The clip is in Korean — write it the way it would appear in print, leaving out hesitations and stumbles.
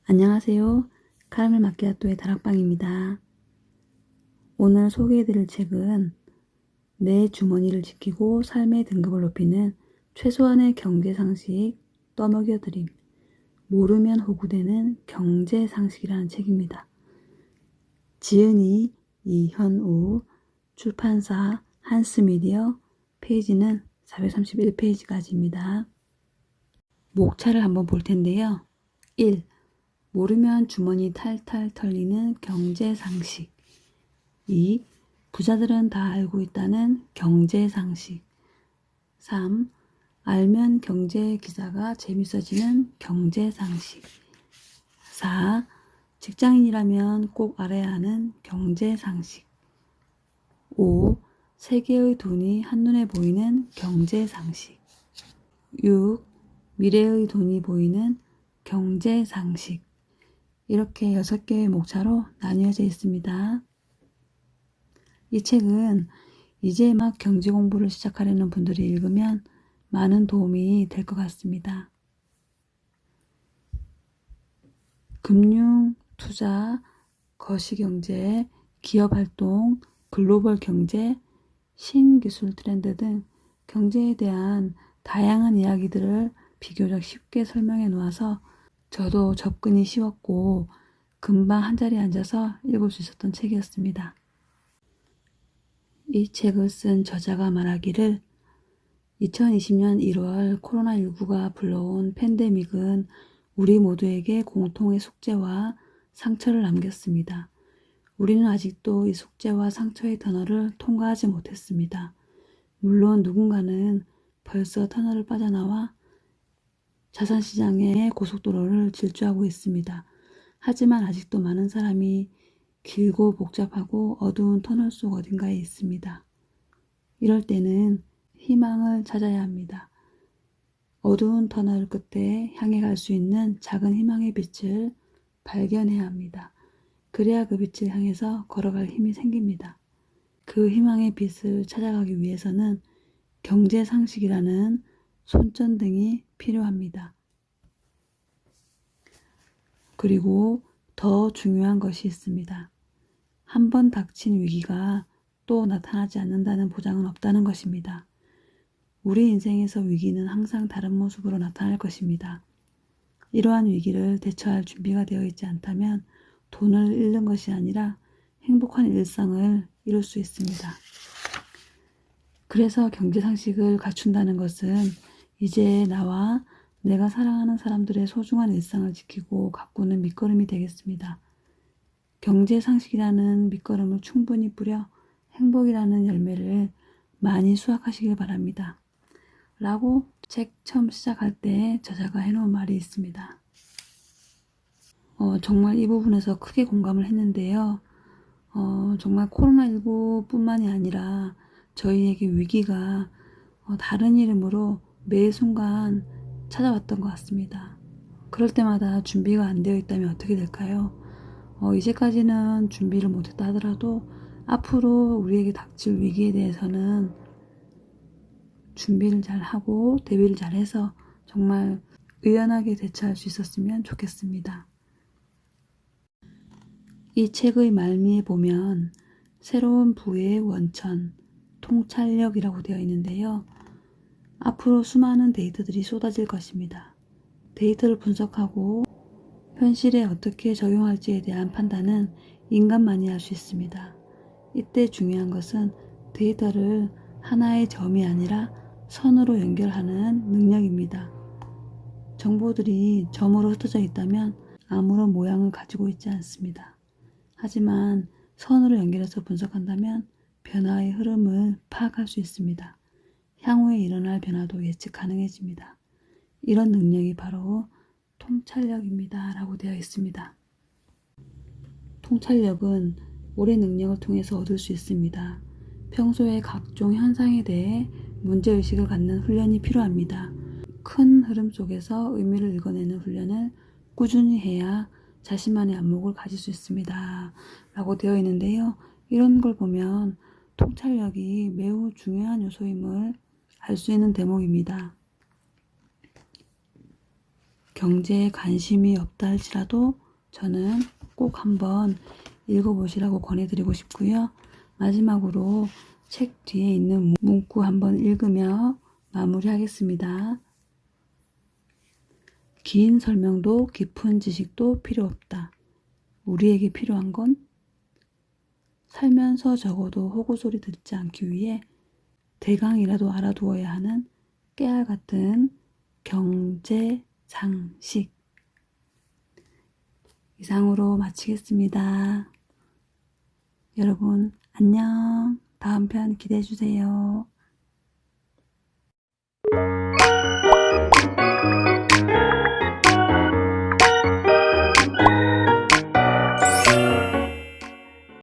안녕하세요. 카라멜 마키아토의 다락방입니다. 오늘 소개해드릴 책은 내 주머니를 지키고 삶의 등급을 높이는 최소한의 경제상식 떠먹여드림, 모르면 호구되는 경제상식이라는 책입니다. 지은이 이현우, 출판사 한스미디어, 페이지는 431페이지까지입니다. 목차를 한번 볼 텐데요. 1. 모르면 주머니 탈탈 털리는 경제상식. 2. 부자들은 다 알고 있다는 경제상식. 3. 알면 경제 기사가 재밌어지는 경제상식. 4. 직장인이라면 꼭 알아야 하는 경제상식. 5. 세계의 돈이 한눈에 보이는 경제상식. 6. 미래의 돈이 보이는 경제상식. 이렇게 6개의 목차로 나뉘어져 있습니다. 이 책은 이제 막 경제 공부를 시작하려는 분들이 읽으면 많은 도움이 될 것 같습니다. 금융, 투자, 거시경제, 기업활동, 글로벌 경제, 신기술 트렌드 등 경제에 대한 다양한 이야기들을 비교적 쉽게 설명해 놓아서 저도 접근이 쉬웠고 금방 한자리에 앉아서 읽을 수 있었던 책이었습니다. 이 책을 쓴 저자가 말하기를 2020년 1월 코로나19가 불러온 팬데믹은 우리 모두에게 공통의 숙제와 상처를 남겼습니다. 우리는 아직도 이 숙제와 상처의 터널을 통과하지 못했습니다. 물론 누군가는 벌써 터널을 빠져나와 자산시장의 고속도로를 질주하고 있습니다. 하지만 아직도 많은 사람이 길고 복잡하고 어두운 터널 속 어딘가에 있습니다. 이럴 때는 희망을 찾아야 합니다. 어두운 터널 끝에 향해 갈 수 있는 작은 희망의 빛을 발견해야 합니다. 그래야 그 빛을 향해서 걸어갈 힘이 생깁니다. 그 희망의 빛을 찾아가기 위해서는 경제상식이라는 손전등이 필요합니다. 그리고 더 중요한 것이 있습니다. 한 번 닥친 위기가 또 나타나지 않는다는 보장은 없다는 것입니다. 우리 인생에서 위기는 항상 다른 모습으로 나타날 것입니다. 이러한 위기를 대처할 준비가 되어 있지 않다면 돈을 잃는 것이 아니라 행복한 일상을 이룰 수 있습니다. 그래서 경제상식을 갖춘다는 것은 이제 나와 내가 사랑하는 사람들의 소중한 일상을 지키고 가꾸는 밑거름이 되겠습니다. 경제상식이라는 밑거름을 충분히 뿌려 행복이라는 열매를 많이 수확하시길 바랍니다. 라고 책 처음 시작할 때 저자가 해놓은 말이 있습니다. 정말 이 부분에서 크게 공감을 했는데요. 정말 코로나19 뿐만이 아니라 저희에게 위기가 다른 이름으로 매 순간 찾아왔던 것 같습니다. 그럴 때마다 준비가 안 되어 있다면 어떻게 될까요? 이제까지는 준비를 못했다 하더라도 앞으로 우리에게 닥칠 위기에 대해서는 준비를 잘 하고 대비를 잘 해서 정말 의연하게 대처할 수 있었으면 좋겠습니다. 이 책의 말미에 보면 새로운 부의 원천, 통찰력이라고 되어 있는데요. 앞으로 수많은 데이터들이 쏟아질 것입니다. 데이터를 분석하고 현실에 어떻게 적용할지에 대한 판단은 인간만이 할 수 있습니다. 이때 중요한 것은 데이터를 하나의 점이 아니라 선으로 연결하는 능력입니다. 정보들이 점으로 흩어져 있다면 아무런 모양을 가지고 있지 않습니다. 하지만 선으로 연결해서 분석한다면 변화의 흐름을 파악할 수 있습니다. 향후에 일어날 변화도 예측 가능해집니다. 이런 능력이 바로 통찰력입니다. 라고 되어 있습니다. 통찰력은 오랜 능력을 통해서 얻을 수 있습니다. 평소에 각종 현상에 대해 문제의식을 갖는 훈련이 필요합니다. 큰 흐름 속에서 의미를 읽어내는 훈련을 꾸준히 해야 자신만의 안목을 가질 수 있습니다. 라고 되어 있는데요. 이런 걸 보면 통찰력이 매우 중요한 요소임을 알 수 있는 대목입니다. 경제에 관심이 없다 할지라도 저는 꼭 한번 읽어보시라고 권해드리고 싶고요. 마지막으로 책 뒤에 있는 문구 한번 읽으며 마무리하겠습니다. 긴 설명도 깊은 지식도 필요 없다. 우리에게 필요한 건 살면서 적어도 호구소리 듣지 않기 위해 대강이라도 알아두어야 하는 깨알 같은 경제 상식. 이상으로 마치겠습니다. 여러분 안녕. 다음 편 기대해 주세요.